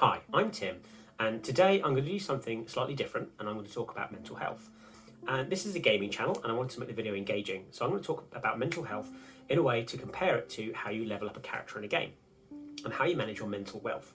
Hi, I'm Tim, and today I'm going to do something slightly different and I'm going to talk about mental health. And this is a gaming channel and I wanted to make the video engaging, so I'm going to talk about mental health in a way to compare it to how you level up a character in a game and how you manage your mental wealth.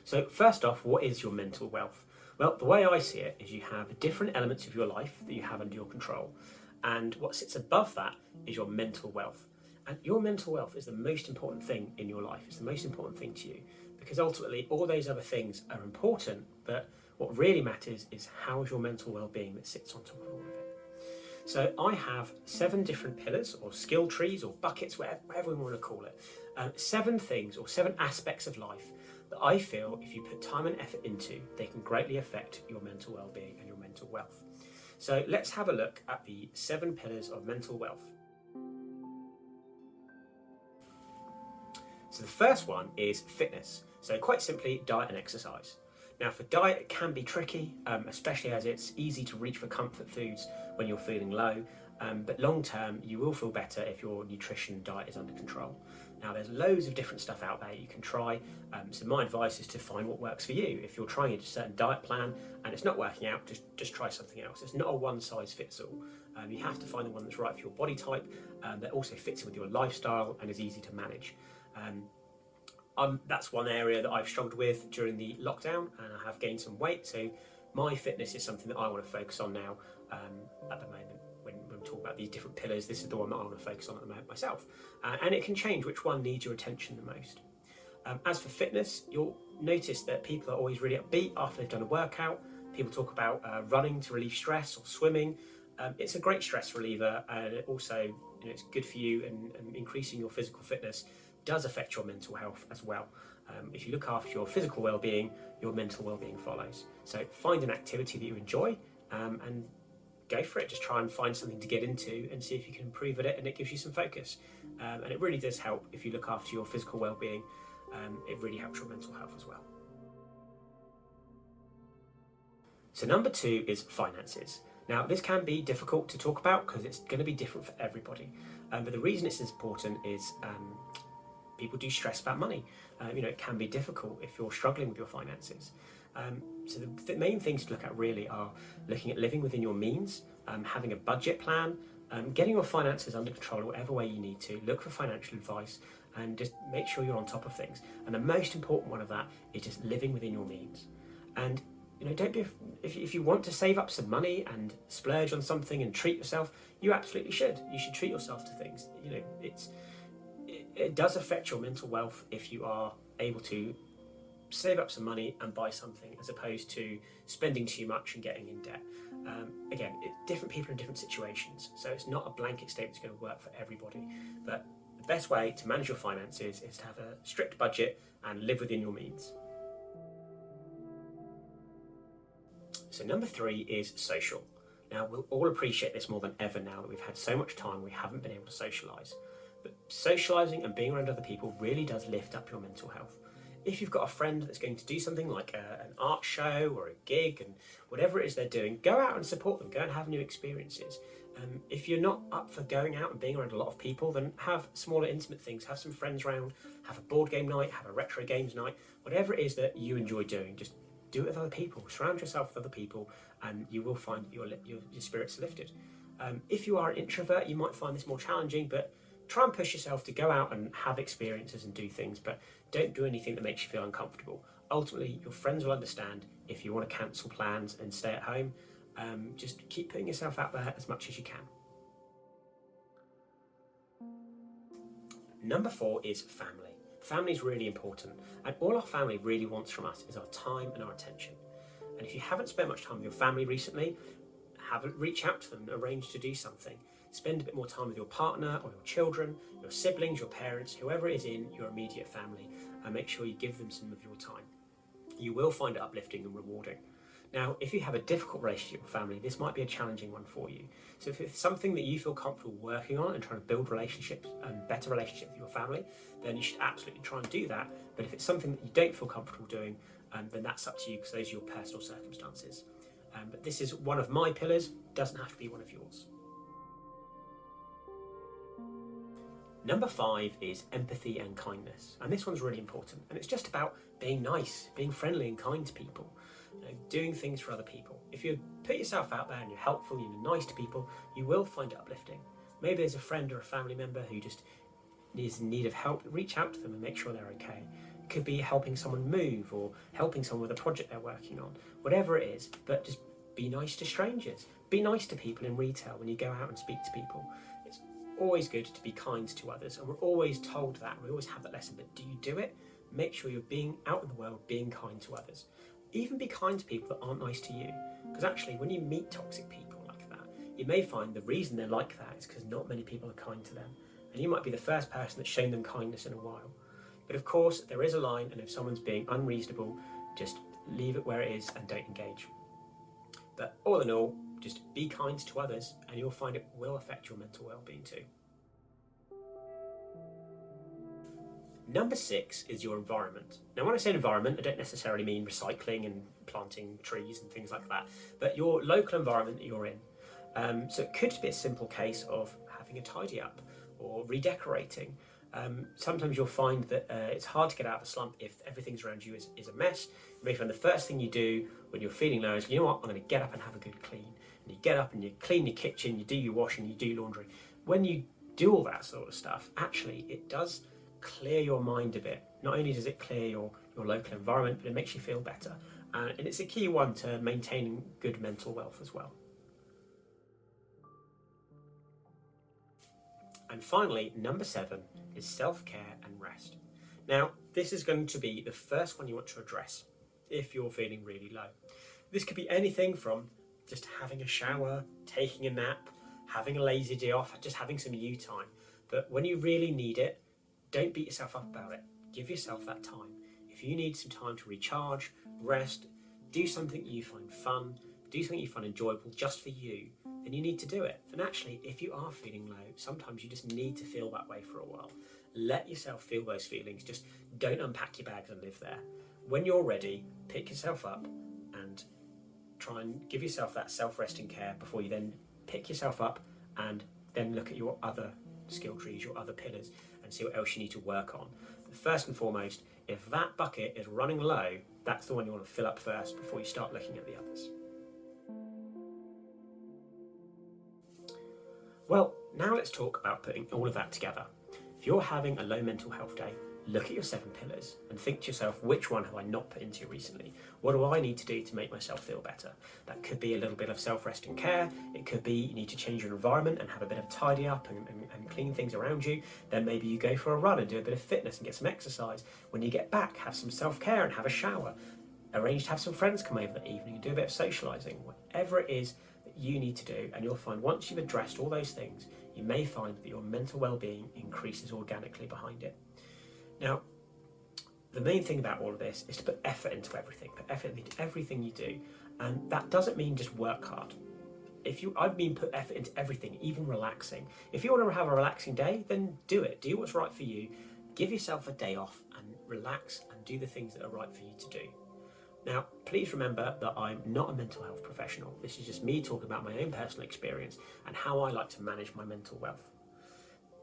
So, first off, what is your mental wealth? Well, the way I see it is you have different elements of your life that you have under your control, and what sits above that is your mental wealth. And your mental wealth is the most important thing in your life. It's the most important thing to you because ultimately all those other things are important, but what really matters is how is your mental well-being that sits on top of all of it. So I have 7 different pillars or skill trees or buckets, whatever we want to call it. 7 things or 7 aspects of life that I feel if you put time and effort into, they can greatly affect your mental well-being and your mental wealth. So let's have a look at the 7 pillars of mental wealth. So the first one is fitness. So quite simply, diet and exercise. Now for diet, it can be tricky, especially as it's easy to reach for comfort foods when you're feeling low, but long term, you will feel better if your nutrition and diet is under control. Now there's loads of different stuff out there you can try, so my advice is to find what works for you. If you're trying a certain diet plan and it's not working out, just try something else. It's not a one size fits all. You have to find the one that's right for your body type, that also fits in with your lifestyle and is easy to manage. That's one area that I've struggled with during the lockdown, and I have gained some weight. So my fitness is something that I want to focus on now. At the moment, when we talk about these different pillars, this is the one that I want to focus on at the moment myself. And it can change which one needs your attention the most. As for fitness, you'll notice that people are always really upbeat after they've done a workout. People talk about running to relieve stress or swimming. It's a great stress reliever, and it also, it's good for you, and increasing your physical fitness does affect your mental health as well. If you look after your physical well-being, your mental well-being follows. So find an activity that you enjoy, and go for it. Just try and find something to get into and see if you can improve at it, and it gives you some focus. And it really does help if you look after your physical well-being. It really helps your mental health as well. So number 2 is finances. Now this can be difficult to talk about because it's going to be different for everybody. But the reason it's important is people do stress about money. It can be difficult if you're struggling with your finances. So the main things to look at really are looking at living within your means, having a budget plan, getting your finances under control whatever way you need to. Look for financial advice and just make sure you're on top of things. And the most important one of that is just living within your means. And don't be, if you want to save up some money and splurge on something and treat yourself, you absolutely should. You should treat yourself to things. It does affect your mental wealth if you are able to save up some money and buy something as opposed to spending too much and getting in debt. Again, different people in different situations, so it's not a blanket statement that's going to work for everybody. But the best way to manage your finances is to have a strict budget and live within your means. So number 3 is social. Now we'll all appreciate this more than ever now that we've had so much time we haven't been able to socialise. But socialising and being around other people really does lift up your mental health. If you've got a friend that's going to do something like an art show or a gig and whatever it is they're doing, go out and support them, go and have new experiences. If you're not up for going out and being around a lot of people, then have smaller intimate things, have some friends around, have a board game night, have a retro games night, whatever it is that you enjoy doing, just do it with other people, surround yourself with other people, and you will find your spirits lifted. If you are an introvert, you might find this more challenging, but try and push yourself to go out and have experiences and do things, but don't do anything that makes you feel uncomfortable. Ultimately, your friends will understand if you want to cancel plans and stay at home. Just keep putting yourself out there as much as you can. Number 4 is family. Family is really important, and all our family really wants from us is our time and our attention. And if you haven't spent much time with your family recently, reach out to them, arrange to do something. Spend a bit more time with your partner or your children, your siblings, your parents, whoever it is in your immediate family, and make sure you give them some of your time. You will find it uplifting and rewarding. Now, if you have a difficult relationship with family, this might be a challenging one for you. So if it's something that you feel comfortable working on and trying to build relationships and better relationships with your family, then you should absolutely try and do that. But if it's something that you don't feel comfortable doing, then that's up to you because those are your personal circumstances. But this is one of my pillars, doesn't have to be one of yours. Number 5 is empathy and kindness. And this one's really important. And it's just about being nice, being friendly and kind to people, doing things for other people. If you put yourself out there and you're helpful, you're nice to people, you will find it uplifting. Maybe there's a friend or a family member who just is in need of help. Reach out to them and make sure they're okay. It could be helping someone move or helping someone with a project they're working on. Whatever it is, but just be nice to strangers. Be nice to people in retail when you go out and speak to people. It's always good to be kind to others, and we're always told that. We always have that lesson, but do you do it? Make sure you're being out in the world, being kind to others. Even be kind to people that aren't nice to you, because actually when you meet toxic people like that, you may find the reason they're like that is because not many people are kind to them, and you might be the first person that's shown them kindness in a while. But of course there is a line, and if someone's being unreasonable, just leave it where it is and don't engage. But all in all, just be kind to others and you'll find it will affect your mental well-being too. Number 6 is your environment. Now when I say environment, I don't necessarily mean recycling and planting trees and things like that, but your local environment that you're in. So it could be a simple case of having a tidy up or redecorating. Sometimes you'll find that it's hard to get out of a slump if everything's around you is a mess. You may find the first thing you do when you're feeling low is, you know what, I'm going to get up and have a good clean. And you get up and you clean your kitchen, you do your washing, you do laundry. When you do all that sort of stuff, actually it does clear your mind a bit. Not only does it clear your local environment, but it makes you feel better. And it's a key one to maintaining good mental wealth as well. And finally, number 7 is self-care and rest. Now, this is going to be the first one you want to address if you're feeling really low. This could be anything from just having a shower, taking a nap, having a lazy day off, just having some you time. But when you really need it, don't beat yourself up about it. Give yourself that time. If you need some time to recharge, rest, do something you find fun, do something you find enjoyable just for you, then you need to do it. And actually, if you are feeling low, sometimes you just need to feel that way for a while. Let yourself feel those feelings. Just don't unpack your bags and live there. When you're ready, pick yourself up and try and give yourself that self-resting care before you then pick yourself up and then look at your other skill trees, your other pillars, and see what else you need to work on. But first and foremost, if that bucket is running low, that's the one you want to fill up first before you start looking at the others. Well, now let's talk about putting all of that together. If you're having a low mental health day, look at your 7 pillars and think to yourself, which one have I not put into recently? What do I need to do to make myself feel better? That could be a little bit of self-resting care. It could be you need to change your environment and have a bit of tidy up and clean things around you. Then maybe you go for a run and do a bit of fitness and get some exercise. When you get back, have some self-care and have a shower. Arrange to have some friends come over that evening and do a bit of socialising. Whatever it is that you need to do, and you'll find once you've addressed all those things, you may find that your mental well-being increases organically behind it. Now, the main thing about all of this is to put effort into everything, put effort into everything you do, and that doesn't mean just work hard. I mean put effort into everything, even relaxing. If you want to have a relaxing day, then do it. Do what's right for you. Give yourself a day off and relax and do the things that are right for you to do. Now, please remember that I'm not a mental health professional. This is just me talking about my own personal experience and how I like to manage my mental wealth.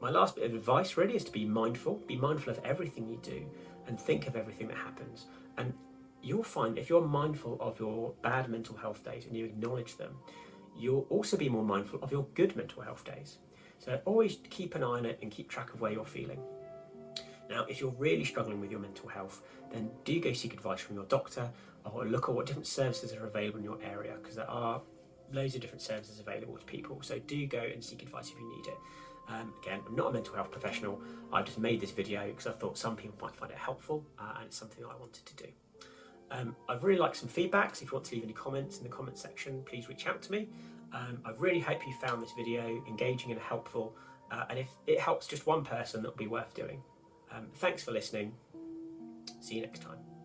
My last bit of advice really is to be mindful of everything you do and think of everything that happens. And you'll find if you're mindful of your bad mental health days and you acknowledge them, you'll also be more mindful of your good mental health days. So always keep an eye on it and keep track of where you're feeling. Now, if you're really struggling with your mental health, then do go seek advice from your doctor or look at what different services are available in your area, because there are loads of different services available to people. So do go and seek advice if you need it. Again, I'm not a mental health professional. I just made this video because I thought some people might find it helpful and it's something that I wanted to do. I'd really like some feedback, so if you want to leave any comments in the comment section, please reach out to me. I really hope you found this video engaging and helpful, and if it helps just one person, that'll be worth doing. Thanks for listening. See you next time.